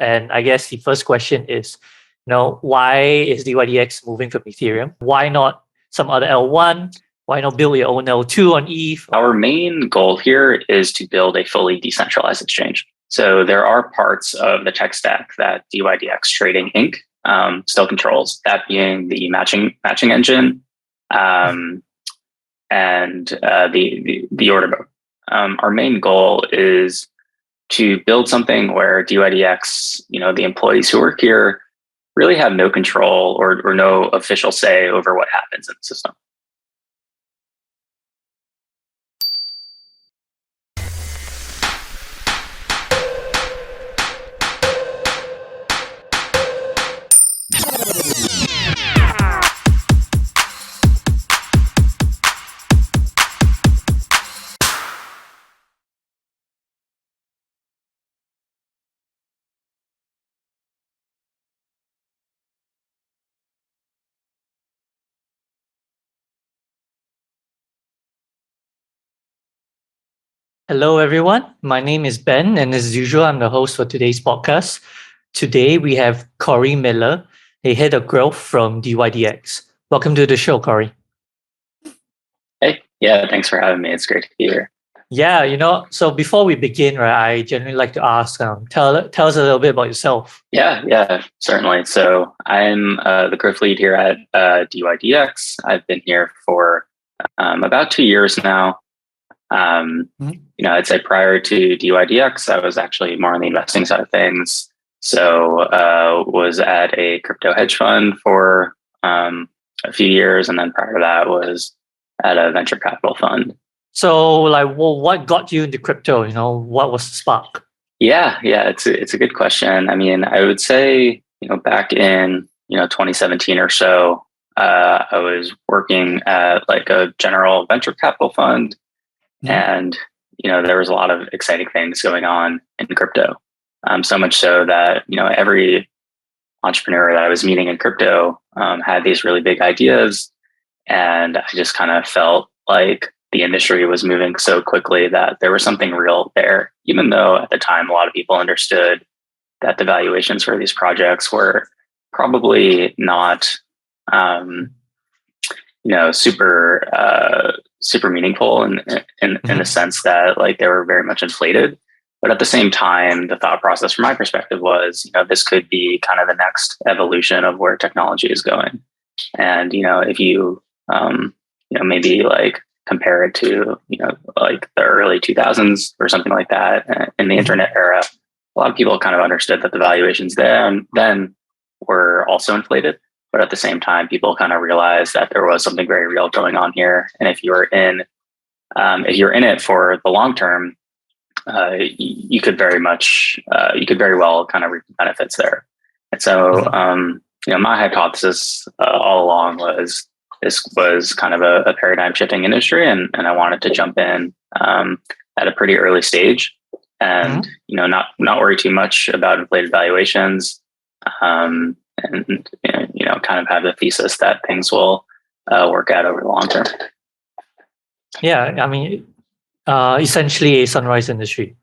And I guess the first question is, why is dYdX moving from Ethereum? Why not some other L1? Why not build your own L2 on ETH? Our main goal here is to build a fully decentralized exchange. So there are parts of the tech stack that dYdX Trading Inc. Still controls, that being the matching engine and the order book. Our main goal is to build something where dYdX, the employees who work here really have no control or no official say over what happens in the system. Hello, everyone. My name is Ben, and as usual, I'm the host for today's podcast. Today, we have Corey Miller, a head of growth from dYdX. Welcome to the show, Corey. Hey, yeah, thanks for having me. It's great to be here. Yeah, so before we begin, right, I generally like to ask, tell us a little bit about yourself. Yeah, certainly. So I'm the growth lead here at dYdX. I've been here for about 2 years now. I'd say prior to dYdX, I was actually more on the investing side of things. So was at a crypto hedge fund for a few years, and then prior to that was at a venture capital fund. So, what got you into crypto? What was the spark? Yeah, it's a good question. I mean, I would say back in 2017 or so, I was working at like a general venture capital fund. And, there was a lot of exciting things going on in crypto. So much so that, every entrepreneur that I was meeting in crypto had these really big ideas. And I just kind of felt like the industry was moving so quickly that there was something real there, even though at the time, a lot of people understood that the valuations for these projects were probably not, super meaningful in the sense that like they were very much inflated. But at the same time, the thought process from my perspective was, this could be kind of the next evolution of where technology is going. And, if you, maybe like compare it to, like the early 2000s or something like that in the internet era, a lot of people kind of understood that the valuations then were also inflated. But at the same time, people kind of realized that there was something very real going on here. And if you're in it for the long term, you could very well kind of reap the benefits there. And so, my hypothesis all along was this was kind of a paradigm shifting industry, and I wanted to jump in at a pretty early stage, and not worry too much about inflated valuations. And kind of have the thesis that things will work out over the long term. Yeah, I mean, essentially a sunrise industry.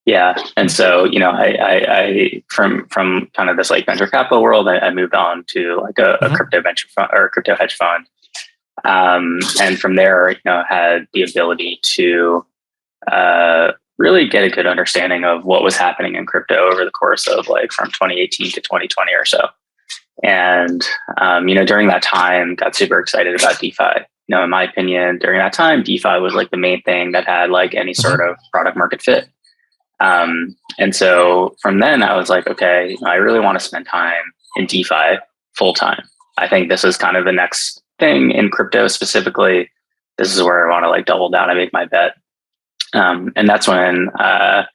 Yeah, and so I from kind of this like venture capital world, I moved on to like a crypto venture fund or crypto hedge fund, and from there, had the ability to really get a good understanding of what was happening in crypto over the course of like from 2018 to 2020 or so. And, during that time, got super excited about DeFi. In my opinion, during that time, DeFi was like the main thing that had like any sort of product market fit. And so from then I was like, okay, I really want to spend time in DeFi full time. I think this is kind of the next thing in crypto specifically. This is where I want to like double down and make my bet. And that's when I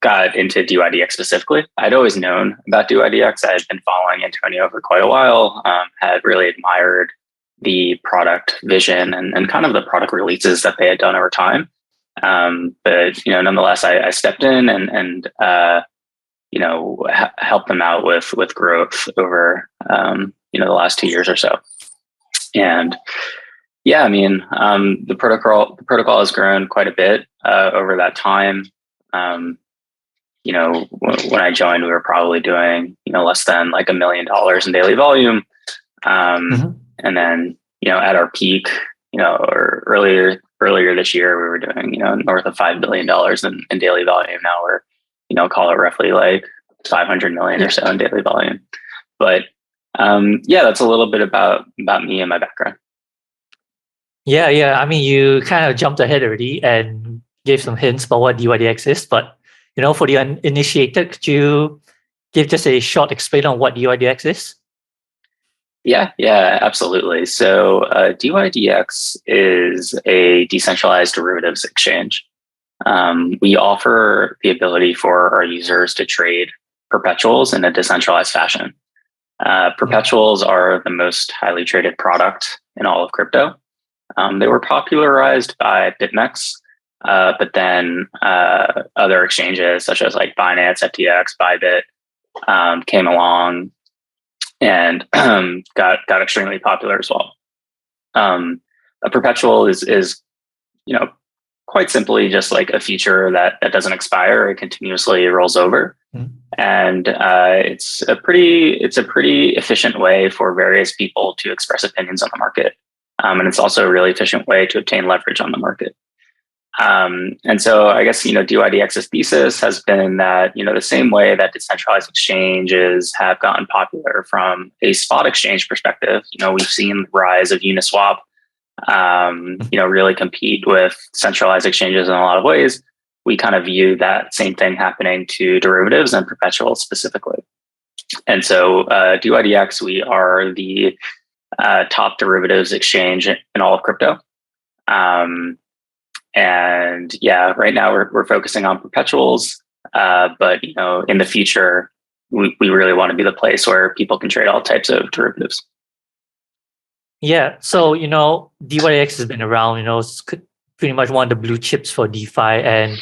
got into dYdX specifically. I'd always known about dYdX. I had been following Antonio for quite a while, had really admired the product vision and kind of the product releases that they had done over time. But nonetheless, I stepped in and helped them out with growth over the last 2 years or so. And Yeah, I mean, the protocol has grown quite a bit over that time. Um, when I joined, we were probably doing less than like $1 million in daily volume, Mhm. and then at our peak, or earlier this year, we were doing north of $5 billion in daily volume. Now we're call it roughly like 500 million or Yeah. so in daily volume. But yeah, that's a little bit about me and my background. Yeah, yeah. I mean, you kind of jumped ahead already and gave some hints about what dYdX is, but for the uninitiated, could you give just a short explain on what dYdX is? Yeah, absolutely. So dYdX is a decentralized derivatives exchange. We offer the ability for our users to trade perpetuals in a decentralized fashion. Perpetuals are the most highly traded product in all of crypto. They were popularized by BitMEX, but then other exchanges such as like Binance, FTX, Bybit came along and got extremely popular as well. A perpetual is quite simply just like a feature that doesn't expire; it continuously rolls over, Mhm. and it's a pretty efficient way for various people to express opinions on the market, and it's also a really efficient way to obtain leverage on the market. And so I guess, dYdX's thesis has been that, the same way that decentralized exchanges have gotten popular from a spot exchange perspective, we've seen the rise of Uniswap, really compete with centralized exchanges in a lot of ways. We kind of view that same thing happening to derivatives and perpetuals specifically. And so dYdX, we are the top derivatives exchange in all of crypto. And yeah, right now we're focusing on perpetuals, but in the future, we really want to be the place where people can trade all types of derivatives. Yeah. So, dYdX has been around, it's pretty much one of the blue chips for DeFi. And,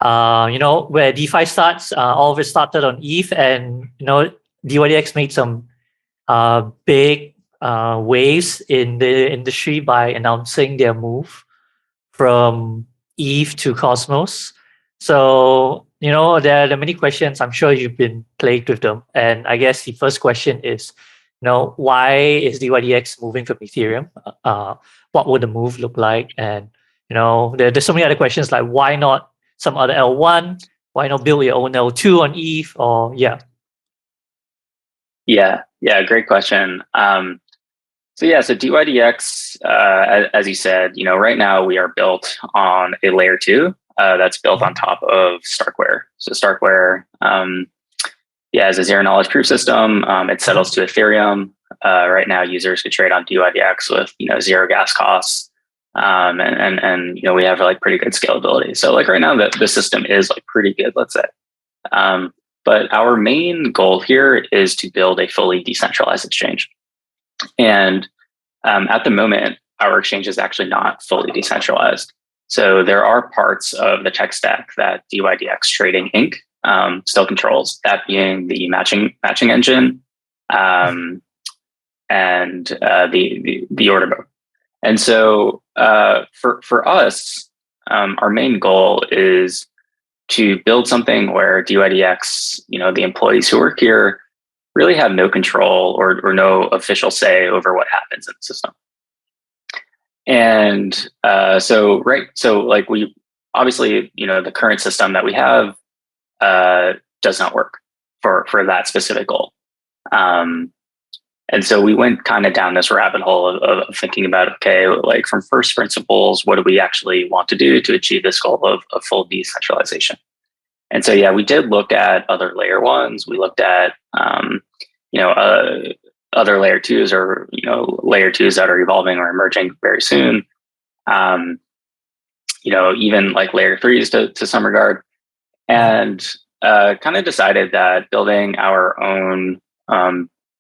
where DeFi starts, all of it started on ETH. And, dYdX made some big waves in the industry by announcing their move from ETH to Cosmos. So, there are many questions. I'm sure you've been plagued with them. And I guess the first question is, why is dYdX moving from Ethereum? What would the move look like? And, there's so many other questions like why not some other L1? Why not build your own L2 on ETH? Or, yeah. Yeah, great question. So dYdX, as you said, right now we are built on a layer two that's built on top of Starkware. So Starkware, is a zero knowledge proof system. It settles to Ethereum. Right now, users could trade on dYdX with zero gas costs, and we have like pretty good scalability. So like right now, the system is like pretty good, let's say. But our main goal here is to build a fully decentralized exchange. And at the moment, our exchange is actually not fully decentralized. So there are parts of the tech stack that dYdX Trading Inc. Still controls, that being the matching engine and the order book. And so for us, our main goal is to build something where dYdX, the employees who work here really have no control or no official say over what happens in the system. And so like we obviously, the current system that we have does not work for that specific goal. And so we went kind of down this rabbit hole of thinking about, okay, like from first principles, what do we actually want to do to achieve this goal of full decentralization? And so, yeah, we did look at other layer ones. We looked at, other layer twos or, layer twos that are evolving or emerging very soon. Even like layer threes to some regard. And kind of decided that building our own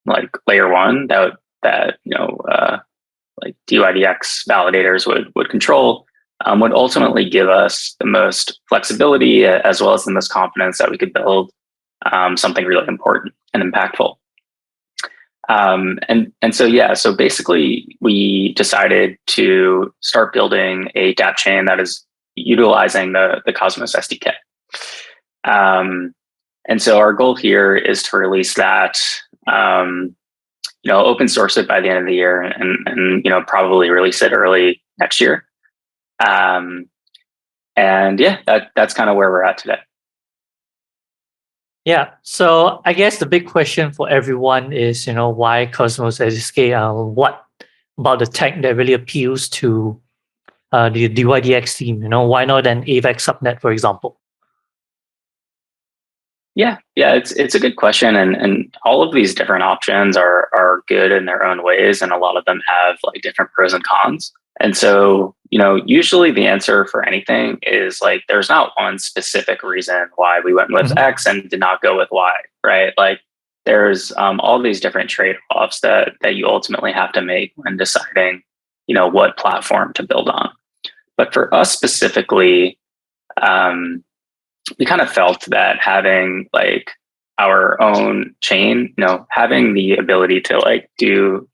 like layer one that like dYdX validators would control would ultimately give us the most flexibility as well as the most confidence that we could build something really important and impactful. So basically we decided to start building a dApp chain that is utilizing the Cosmos SDK. And so our goal here is to release that, open source it by the end of the year, and probably release it early next year. That's kind of where we're at today. Yeah. So I guess the big question for everyone is, why Cosmos SDK? What about the tech that really appeals to the dYdX team? Why not an AVAX subnet, for example? Yeah, it's a good question, and all of these different options are good in their own ways, and a lot of them have like different pros and cons. And so, usually the answer for anything is like there's not one specific reason why we went with X and did not go with Y, right? Like there's all these different trade-offs that you ultimately have to make when deciding, what platform to build on. But for us specifically, we kind of felt that having like our own chain, having the ability to like do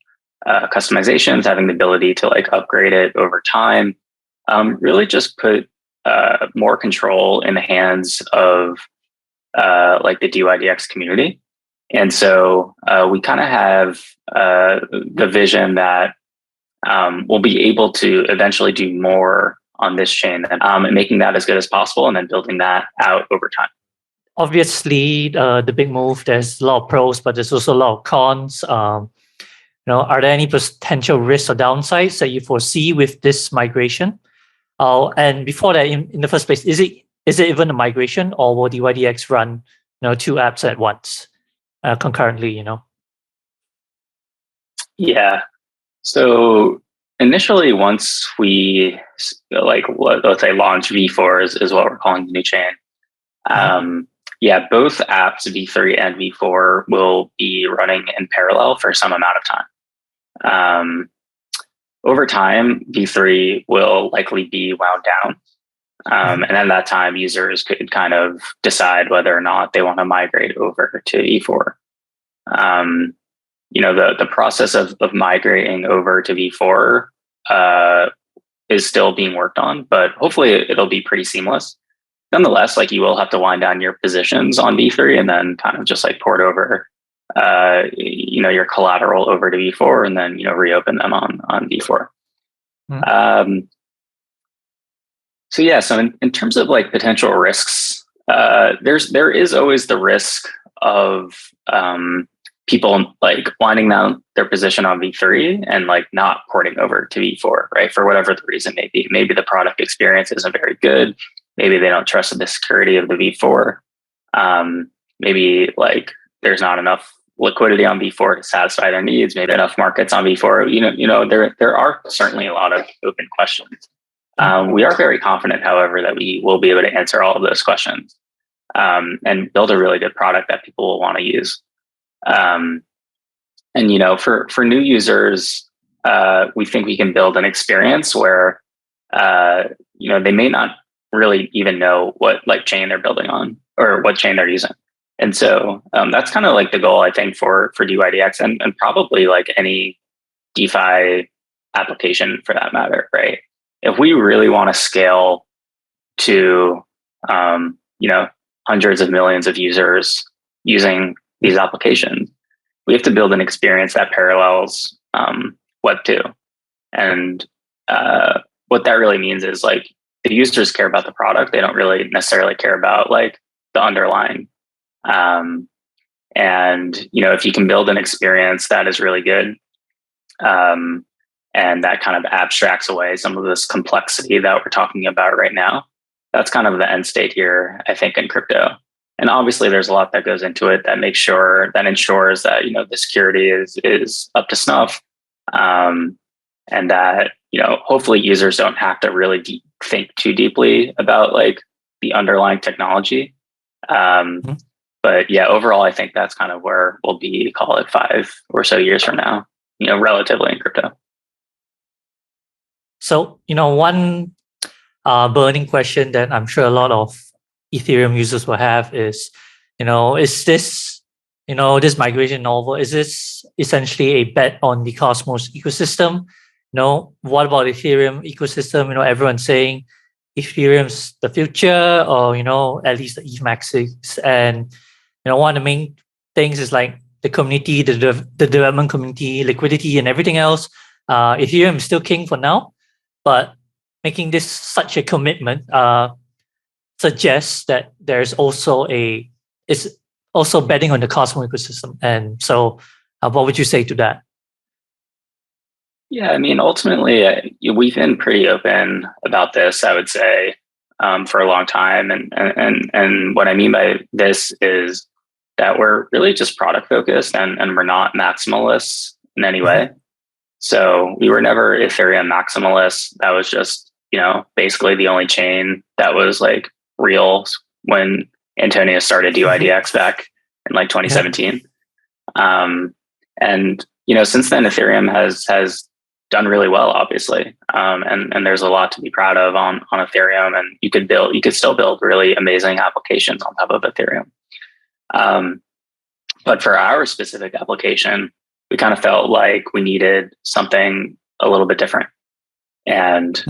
customizations, having the ability to like upgrade it over time, really just put more control in the hands of like the dYdX community. And so we kind of have the vision that we'll be able to eventually do more on this chain, and making that as good as possible, and then building that out over time. Obviously, the big move, there's a lot of pros, but there's also a lot of cons. Are there any potential risks or downsides that you foresee with this migration? And before that, in the first place, is it even a migration, or will dYdX run two apps at once concurrently? Yeah. So initially, once we let's say launch V4 is what we're calling the new chain. Both apps V3 and V4 will be running in parallel for some amount of time. Over time, V3 will likely be wound down. And at that time, users could kind of decide whether or not they want to migrate over to V4. The process of migrating over to V4 is still being worked on, but hopefully it'll be pretty seamless. Nonetheless, like you will have to wind down your positions on V3 and then kind of just like port over, your collateral over to V4 and then, reopen them on V4. So in terms of like potential risks, there is always the risk of people like winding down their position on V3 and like not porting over to V4, right? For whatever the reason may be. Maybe the product experience isn't very good. Maybe they don't trust the security of the V4. Maybe like there's not enough liquidity on V4 to satisfy their needs. Maybe enough markets on V4. There are certainly a lot of open questions. We are very confident, however, that we will be able to answer all of those questions and build a really good product that people will want to use. For new users, we think we can build an experience where they may not really even know what like chain they're building on or what chain they're using. And so that's kind of like the goal, I think, for dYdX and probably like any DeFi application for that matter, right? If we really want to scale to hundreds of millions of users using these applications, we have to build an experience that parallels Web2. And what that really means is like the users care about the product. They don't really necessarily care about like the underlying. If you can build an experience that is really good, and that kind of abstracts away some of this complexity that we're talking about right now, that's kind of the end state here, I think, in crypto. And obviously there's a lot that goes into it that ensures that, the security is up to snuff. And that, hopefully users don't have to really think too deeply about like the underlying technology. But yeah, overall, I think that's kind of where we'll be, call it 5 or so years from now, relatively in crypto. So, one burning question that I'm sure a lot of Ethereum users will have is, is this this migration novel, is this essentially a bet on the Cosmos ecosystem? What about Ethereum ecosystem? Everyone's saying Ethereum's the future, or at least the ETH is. And one of the main things is like the community, the development community, liquidity, and everything else. Ethereum is still king for now, but making this such a commitment suggests that there's also it's also betting on the Cosmos ecosystem. And so, what would you say to that? Yeah, I mean, ultimately, we've been pretty open about this, I would say, for a long time. And what I mean by this is that we're really just product focused, and we're not maximalists in any way. So we were never Ethereum maximalists. That was just, basically the only chain that was like real when Antonio started dYdX back in like 2017. And since then, Ethereum has done really well, obviously, and there's a lot to be proud of on Ethereum, and you could still build really amazing applications on top of Ethereum. But for our specific application, we kind of felt like we needed something a little bit different. And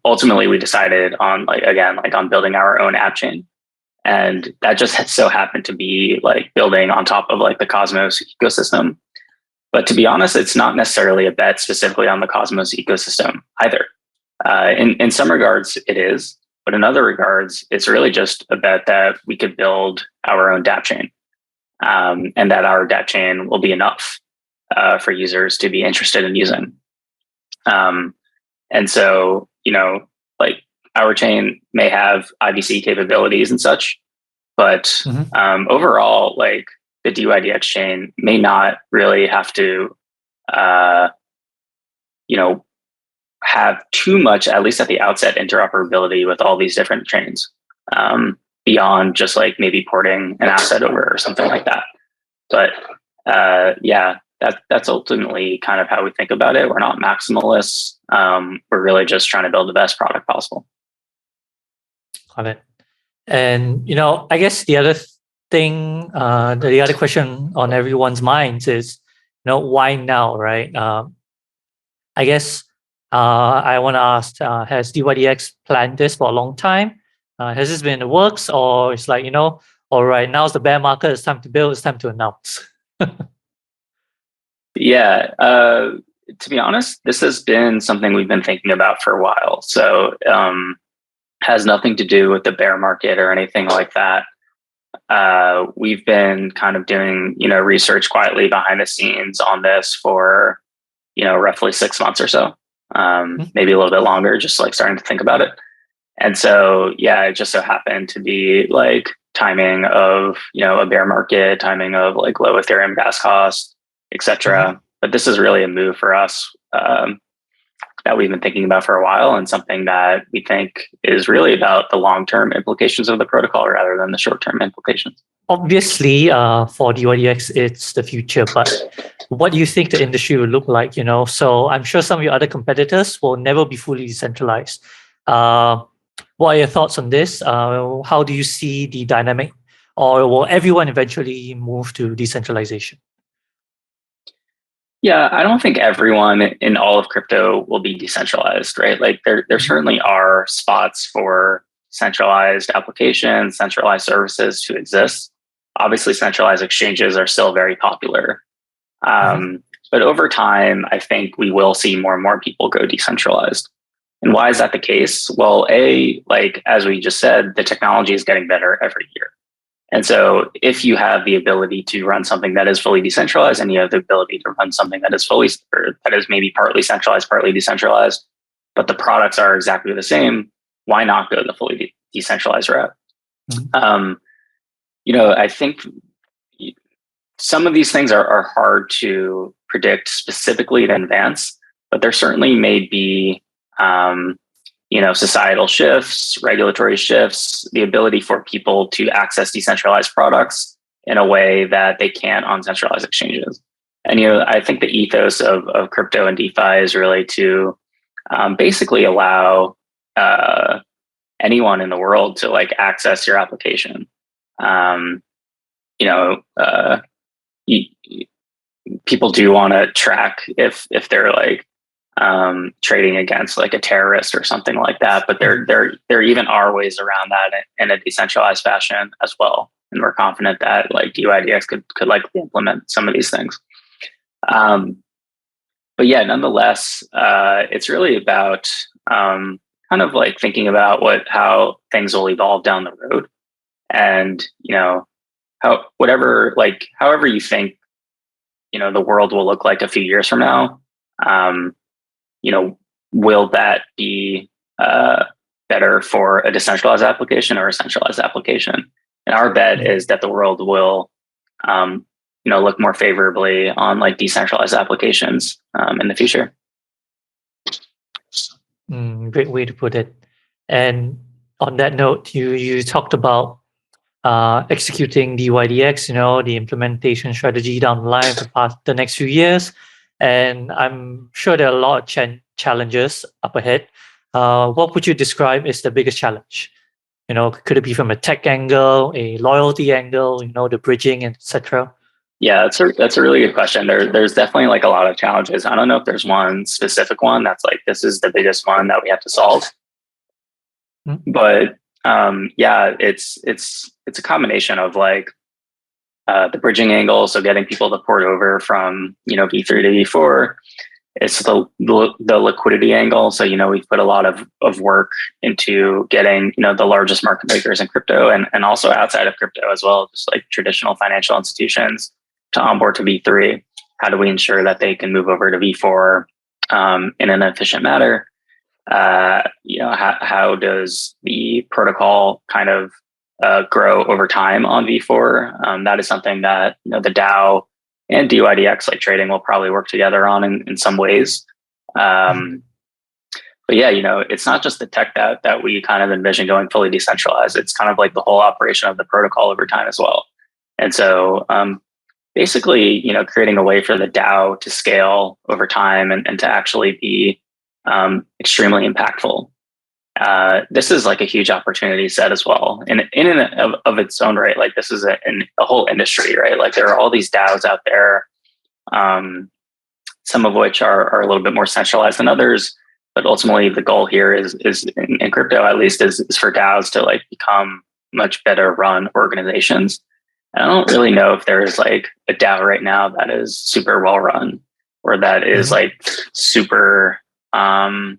ultimately, we decided on on building our own app chain. And that just so happened to be like building on top of like the Cosmos ecosystem. But to be honest, it's not necessarily a bet specifically on the Cosmos ecosystem either. In some regards, it is. But in other regards, it's really just a bet that we could build our own dApp chain. And that our dApp chain will be enough for users to be interested in using. And so, like our chain may have IBC capabilities and such, but overall, like the dYdX chain may not really have to, have too much, at least at the outset, interoperability with all these different chains, beyond just like maybe porting an asset over or something like that. But that's ultimately kind of how we think about it. We're not maximalists. We're really just trying to build the best product possible. Got it. And, I guess the other thing, the other question on everyone's minds is, why now, right? I guess I want to ask, has dYdX planned this for a long time? Has this been in the works, or it's like, all right, now's the bear market, it's time to build, it's time to announce? Yeah. To be honest, this has been something we've been thinking about for a while. So has nothing to do with the bear market or anything like that. We've been kind of doing, research quietly behind the scenes on this for, roughly 6 months or so, maybe a little bit longer, just like starting to think about it. And so, yeah, it just so happened to be like timing of, a bear market, timing of like low Ethereum gas cost, etc. But this is really a move for us that we've been thinking about for a while, and something that we think is really about the long-term implications of the protocol rather than the short-term implications. Obviously, for dYdX, it's the future, but what do you think the industry will look like? So I'm sure some of your other competitors will never be fully decentralized. What are your thoughts on this? How do you see the dynamic, or will everyone eventually move to decentralization? Yeah, I don't think everyone in all of crypto will be decentralized, right? Like there certainly are spots for centralized applications, centralized services to exist. Obviously, centralized exchanges are still very popular. But over time, I think we will see more and more people go decentralized. And why is that the case? Well, as we just said, the technology is getting better every year. And so if you have the ability to run something that is fully decentralized, and you have the ability to run something that is maybe partly centralized, partly decentralized, but the products are exactly the same, why not go the fully decentralized route? I think some of these things are hard to predict specifically in advance, but there certainly may be societal shifts, regulatory shifts, the ability for people to access decentralized products in a way that they can't on centralized exchanges. And, I think the ethos of crypto and DeFi is really to basically allow anyone in the world to like access your application. you, people do want to track if they're like trading against like a terrorist or something like that. But there even are ways around that in a decentralized fashion as well. And we're confident that like dYdX could likely implement some of these things. But yeah, nonetheless, it's really about kind of like thinking about how things will evolve down the road, and however you think the world will look like a few years from now. Will that be better for a decentralized application or a centralized application? And our bet is that the world will look more favorably on like decentralized applications in the future. Great way to put it. And on that note, you talked about executing dYdX, the implementation strategy down the line for the next few years. And I'm sure there are a lot of challenges up ahead. What would you describe as the biggest challenge? Could it be from a tech angle, a loyalty angle, the bridging, etc.? Yeah, that's a really good question. There's definitely like a lot of challenges. I don't know if there's one specific one that's like, this is the biggest one that we have to solve. But yeah, it's a combination of like the bridging angle, so getting people to port over from V3 to V4. It's the liquidity angle. So we've put a lot of work into getting the largest market makers in crypto and also outside of crypto as well, just like traditional financial institutions to onboard to V3. How do we ensure that they can move over to V4 in an efficient manner? How does the protocol kind of grow over time on V4? That is something that the DAO and dYdX like trading will probably work together on in some ways. But yeah, it's not just the tech that we kind of envision going fully decentralized. It's kind of like the whole operation of the protocol over time as well. And so basically, creating a way for the DAO to scale over time and to actually be extremely impactful. This is like a huge opportunity set as well. And in and of its own right, like this is a whole industry, right? Like there are all these DAOs out there, some of which are a little bit more centralized than others. But ultimately the goal here is in crypto, at least is for DAOs to like become much better run organizations. And I don't really know if there's like a DAO right now that is super well run or that is like super, that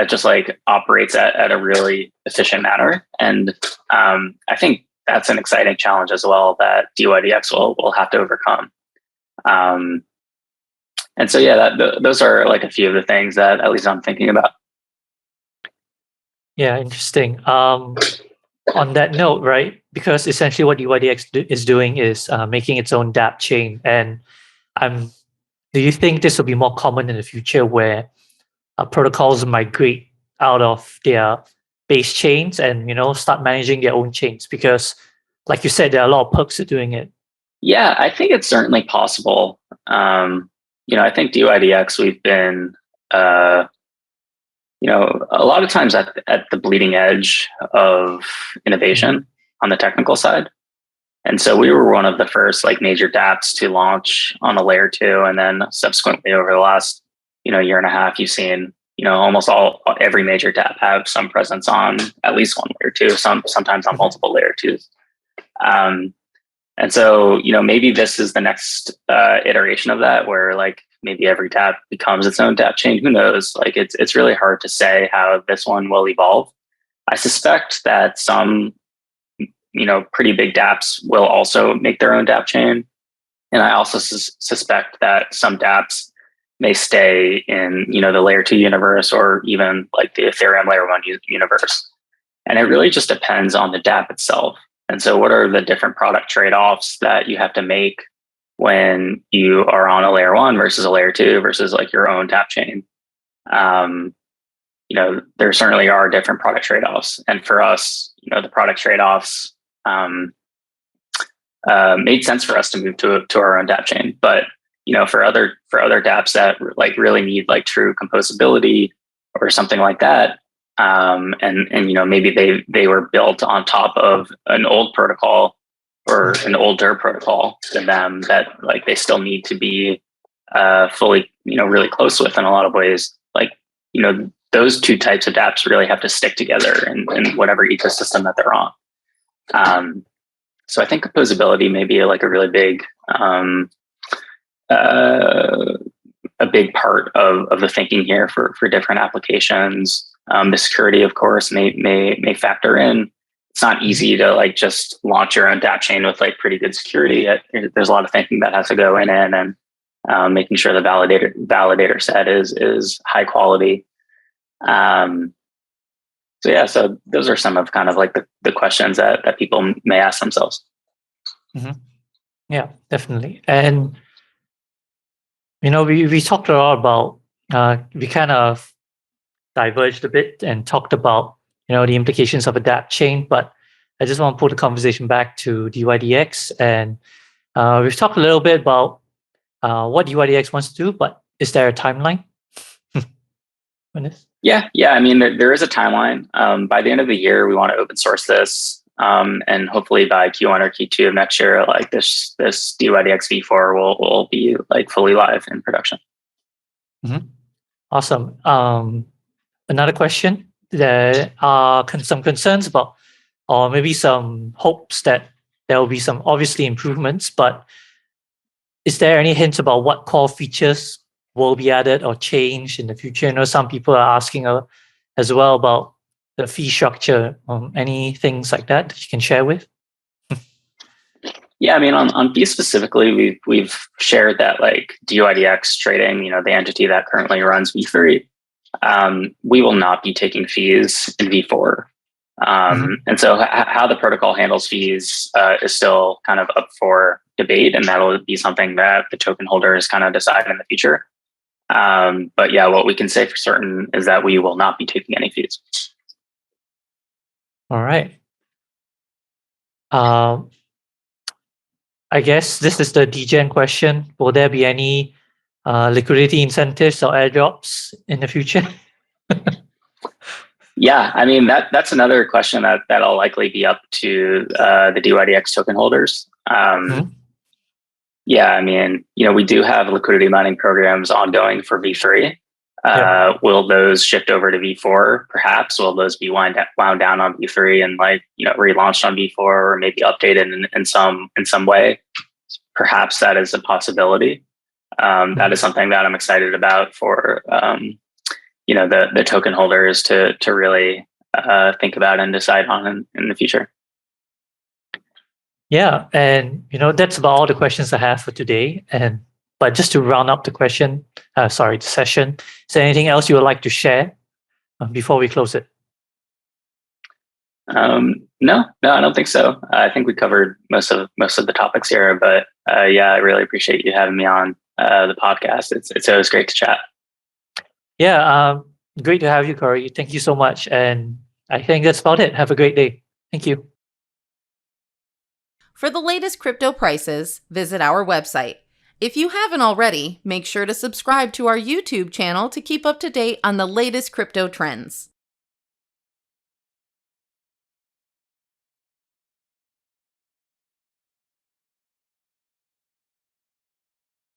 just like operates at a really efficient manner. And I think that's an exciting challenge as well that dYdX will have to overcome. And so, those are like a few of the things that at least I'm thinking about. Yeah, interesting. On that note, right, because essentially what dYdX is doing is making its own dApp chain. And do you think this will be more common in the future where protocols migrate out of their base chains and start managing their own chains? Because like you said, there are a lot of perks to doing it. Yeah, I think it's certainly possible. I think dYdX, we've been a lot of times at the bleeding edge of innovation on the technical side. And so we were one of the first like major dApps to launch on a layer 2. And then subsequently over the last, year and a half, you've seen, almost every major dApp have some presence on at least one layer 2, sometimes on multiple layer 2s. And so, maybe this is the next iteration of that where like maybe every dApp becomes its own dApp chain. Who knows? Like it's really hard to say how this one will evolve. I suspect that some, pretty big dApps will also make their own dApp chain. And I also suspect that some dApps may stay in, the layer 2 universe or even like the Ethereum layer 1 universe. And it really just depends on the dApp itself. And so what are the different product trade-offs that you have to make when you are on a layer 1 versus a layer 2 versus like your own dApp chain? There certainly are different product trade-offs. And for us, the product trade-offs made sense for us to move to our own dApp chain. But, for other dApps that like really need like true composability or something like that, and maybe they were built on top of an old protocol or an older protocol than them that like they still need to be fully, really close with in a lot of ways. Like, those two types of dApps really have to stick together in whatever ecosystem that they're on. So I think composability may be like a really big, a big part of the thinking here for different applications. The security, of course, may factor in. It's not easy to like just launch your own dApp chain with like pretty good security. There's a lot of thinking that has to go in and making sure the validator set is high quality. So those are some of kind of like the questions that people may ask themselves. Mm-hmm. Yeah, definitely. And we talked a lot about we kind of diverged a bit and talked about the implications of a dApp chain, but I just want to pull the conversation back to dYdX, and we've talked a little bit about what dYdX wants to do, but is there a timeline on this? Yeah. I mean, there is a timeline. By the end of the year, we want to open source this, and hopefully by Q1 or Q2 of next year, like this dYdX v4 will be like fully live in production. Mm-hmm. Awesome. Another question: there are some concerns about, or maybe some hopes that there will be some obviously improvements, but is there any hints about what core features will be added or changed in the future? Some people are asking as well about the fee structure. Any things like that you can share with? Yeah, I mean, on fees specifically, we've shared that like dYdX trading, the entity that currently runs V3, we will not be taking fees in V4. And so how the protocol handles fees is still kind of up for debate, and that'll be something that the token holders kind of decide in the future. But yeah, what we can say for certain is that we will not be taking any fees. All right. I guess this is the degen question. Will there be any liquidity incentives or airdrops in the future? Yeah, I mean, that's another question that'll likely be up to the dYdX token holders. Yeah, I mean, we do have liquidity mining programs ongoing for V3. Will those shift over to V4? Perhaps. Will those be wound down on V3 and like relaunched on V4, or maybe updated in some way? Perhaps that is a possibility. That is something that I'm excited about for the token holders to really think about and decide on in the future. Yeah, and that's about all the questions I have for today. But just to round up the session, is there anything else you would like to share before we close it? No, I don't think so. I think we covered most of the topics here. But yeah, I really appreciate you having me on the podcast. It's always great to chat. Yeah, great to have you, Corey. Thank you so much. And I think that's about it. Have a great day. Thank you. For the latest crypto prices, visit our website. If you haven't already, make sure to subscribe to our YouTube channel to keep up to date on the latest crypto trends.